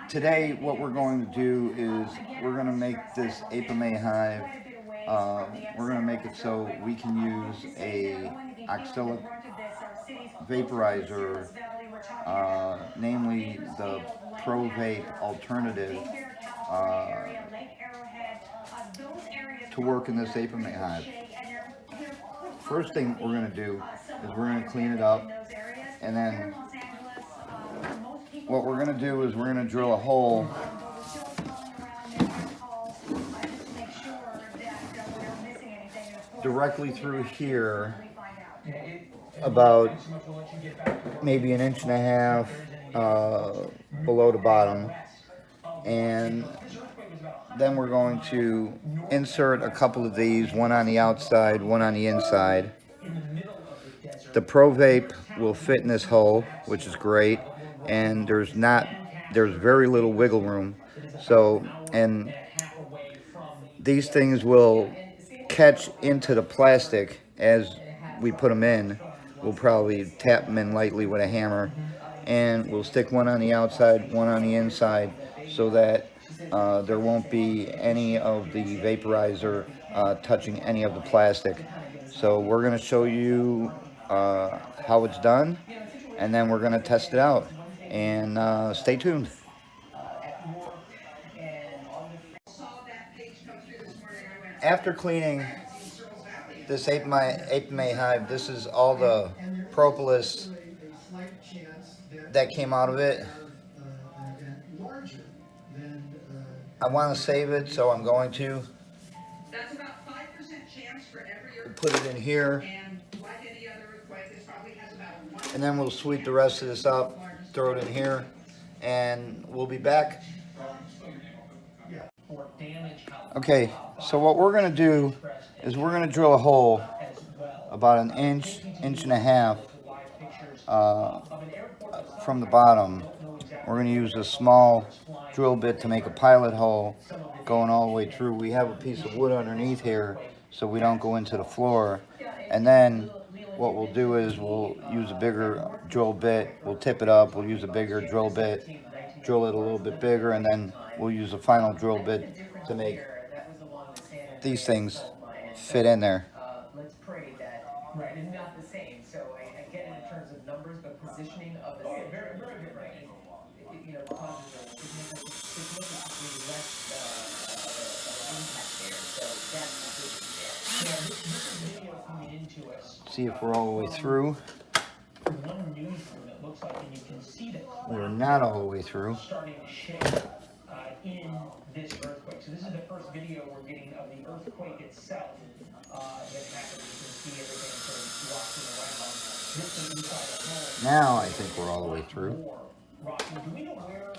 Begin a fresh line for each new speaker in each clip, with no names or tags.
Today, what we're going to do is we're going to make this Apimaye hive. We're going to make it so we can use a oxalic vaporizer, namely the Pro Vape alternative, to work in this Apimaye hive. First thing we're going to do is we're going to clean it up, and then what we're going to do is we're going to drill a hole directly through here, about maybe 1.5 inches below the bottom, and then we're going to insert a couple of these, one on the outside, one on the inside. The Pro Vape will fit in this hole, which is great, and there's very little wiggle room. So, and these things will catch into the plastic as we put them in. We'll probably tap them in lightly with a hammer, and we'll stick one on the outside, one on the inside, so that there won't be any of the vaporizer touching any of the plastic. So we're going to show you how it's done, and then we're going to test it out, and stay tuned. After cleaning this Apimaye hive, this is all the propolis that came out of it. I want to save it, so I'm going to put it in here, and then we'll sweep the rest of this up, throw it in here, and we'll be back. Okay, so what we're going to do is we're going to drill a hole about 1 inch, 1.5 inches from the bottom. We're going to use a small drill bit to make a pilot hole going all the way through. We have a piece of wood underneath here so we don't go into the floor. And then what we'll do is we'll use a bigger drill bit, we'll tip it up, we'll use a bigger drill bit, drill it a little bit bigger, and then we'll use a final drill bit to make these things fit in there.
Let's pray that, right, and not the same. So I get it in terms of numbers, but positioning of the very, very good, right? You know, causes significantly less impact there. So that's the position there. Yeah, this video coming into us.
See if we're all the way through.
One newsroom, it looks like, and you can see the
we're not all the way through.
Starting to shake in this earthquake. So this is the first video we're getting of the earthquake itself that happened. You can see everything sort of rocking around. This is inside the home.
Now I think we're all the way through.
Do we know where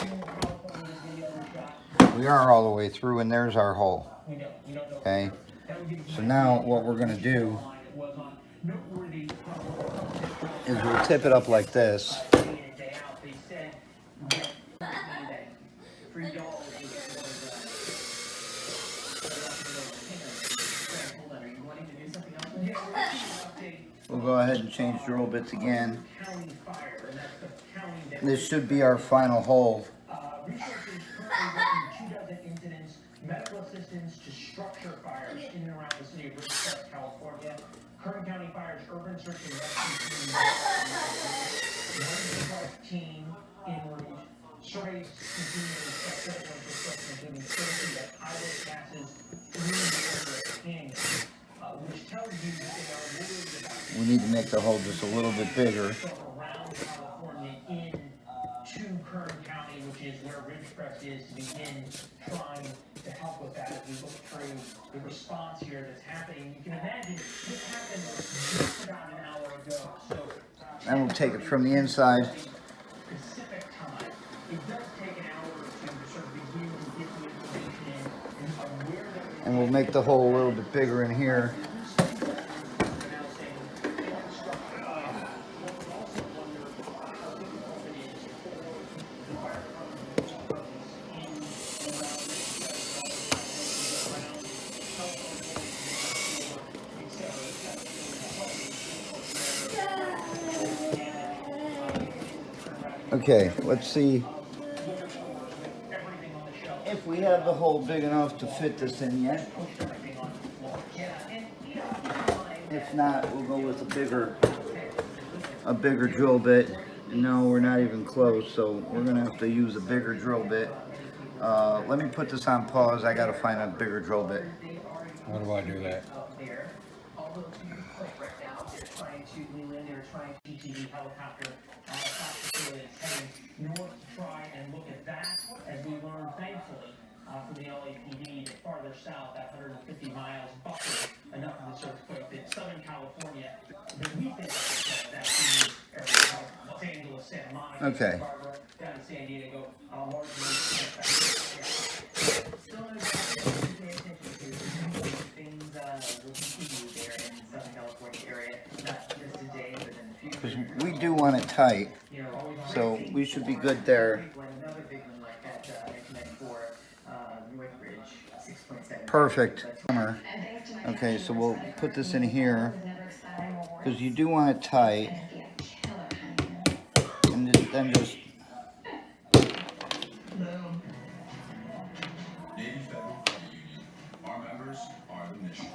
in California this video was shot?
We are all the way through, and there's our hole.
We don't know.
Okay. So now what we're going to do is we'll tip it up like this. We'll go ahead and change drill bits again. This should be our final hole.
Medical assistance to structure fires in and around the city of Ridgecrest, California. Kern County Fire's urban search and rescue team en route. Surveys continue to inspect critical infrastructure, including safety that pilot passes through the area which tells you that they are worried about.
We need to make the hole just a little bit bigger.
Around California into Kern County, which is where Ridgecrest is, to begin trying to help with that as we look through the response here that's happening. You can imagine this happened just about an hour ago. So
then we'll take it from the inside.
Pacific time. It does take an hour or two to sort of begin to get the information in.
And we'll make the hole a little bit bigger in here. Okay, let's see if we have the hole big enough to fit this in yet. If not, we'll go with a bigger drill bit. No, we're not even close, so we're gonna have to use a bigger drill bit. Let me put this on pause. I gotta find a bigger drill bit.
How do I do that?
Trying to they're trying to TTV helicopter north to try and look at that, as we learned thankfully from the LAPD that farther south, that 150 miles buffer enough of this earthquake that Southern California, that we think that's the area, Los Angeles, Santa Monica,
Okay.
Barbara, down to San Diego, largely things will continue there in the Southern California area, not just today, but in the future.
Because we do want it tight, so we should be good there.
Another big one like that, 1994, Northbridge, 6.7.
Perfect. Okay, so we'll put this in here because you do want it tight, and then just.
Our members are the mission.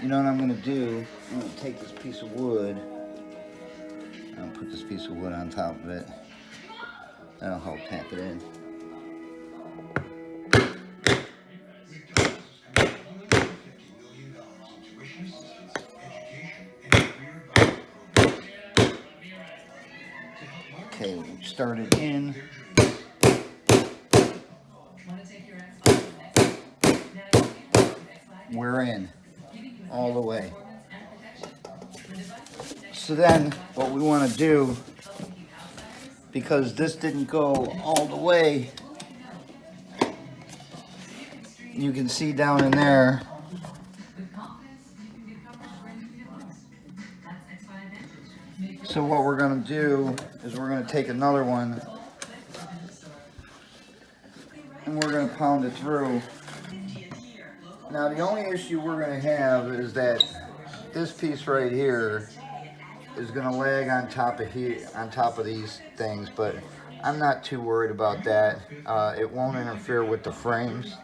You know what I'm gonna do? I'm gonna take this piece of wood. I'll put this piece of wood on top of it. That'll help tap it in. Okay, we started in. We're in all the way. So then what we want to do, because this didn't go all the way, you can see down in there, so what we're going to do is we're going to take another one and we're going to pound it through. Now the only issue we're going to have is that this piece right here is going to lag on top of these things, but I'm not too worried about that. It won't interfere with the frames.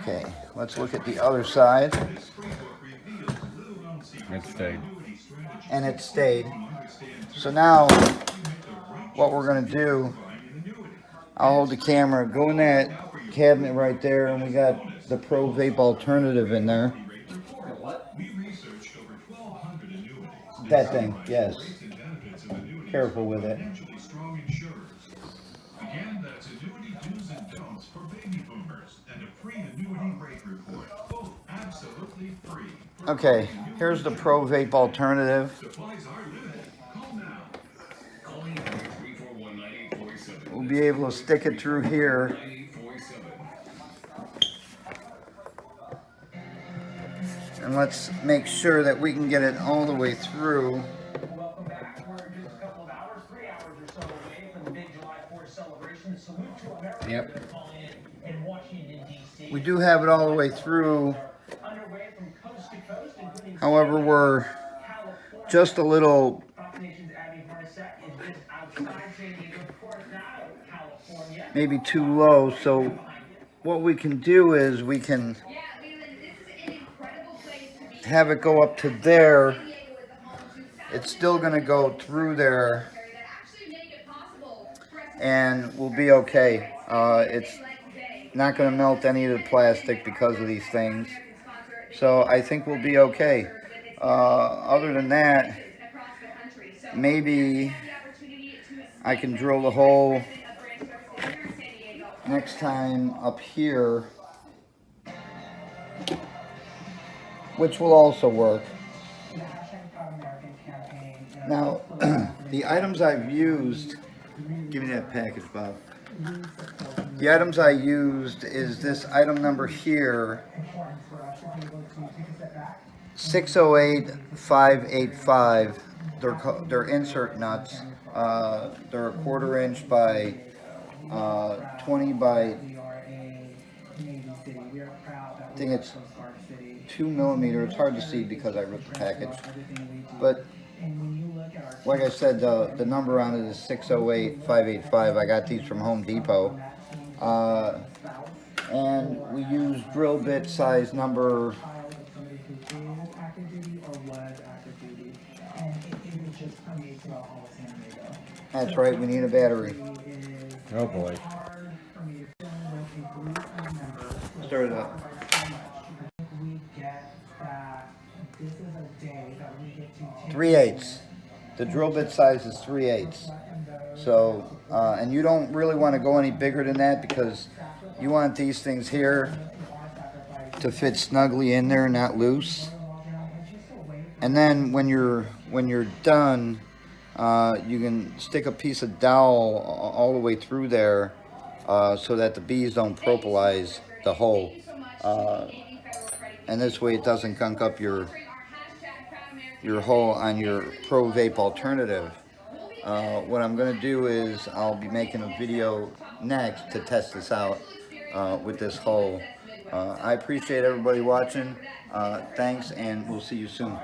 Okay, let's look at the other side.
It stayed.
And it stayed. So now what we're going to do, I'll hold the camera, go in that cabinet right there, and we got the Pro Vape alternative in there. That thing, yes. Careful with it.
Again, that's annuity do's and don'ts for baby boomers and a free annuity rate report. Both absolutely free.
Okay, here's the Pro Vape alternative.
Supplies are limited. Call now. Call me 341-9847.
We'll be able to stick it through here.
9847.
And let's make sure that we can get it all the way through.
Welcome back. We're just a couple of hours, 3 hours or so away from the big July 4th celebration. Salute to America.
Yep.
They're calling it in Washington, D.C.
We do have it all the way through.
Underway from coast to coast, including
However, we're just a little
Fox Nation's Apimaye is just outside San Diego, Coronado, California.
maybe too low. So what we can do is we can have it go up to there. It's still going to go through there and we'll be okay. It's not going to melt any of the plastic because of these things. So I think we'll be okay. Other than that, maybe I can drill the hole next time up here, which will also work. Now, the items I've used, give me that package, Bob. The items I used is this item number here, 608585. They're insert nuts. They're a 1/4 inch by 20 by, I think it's 2 millimeter. It's hard to see because I ripped the package. But like I said, the number on it is 608-585. I got these from Home Depot. And we use drill bit size number. That's right, we need a battery.
Oh boy.
Start it up. 3/8. The drill bit size is 3/8. So, and you don't really want to go any bigger than that because you want these things here to fit snugly in there, not loose. And then when you're done, you can stick a piece of dowel all the way through there so that the bees don't propolize the hole. And this way it doesn't gunk up your hole on your Pro Vape alternative. What I'm going to do is I'll be making a video next to test this out with this hole. I appreciate everybody watching. Thanks, and we'll see you soon.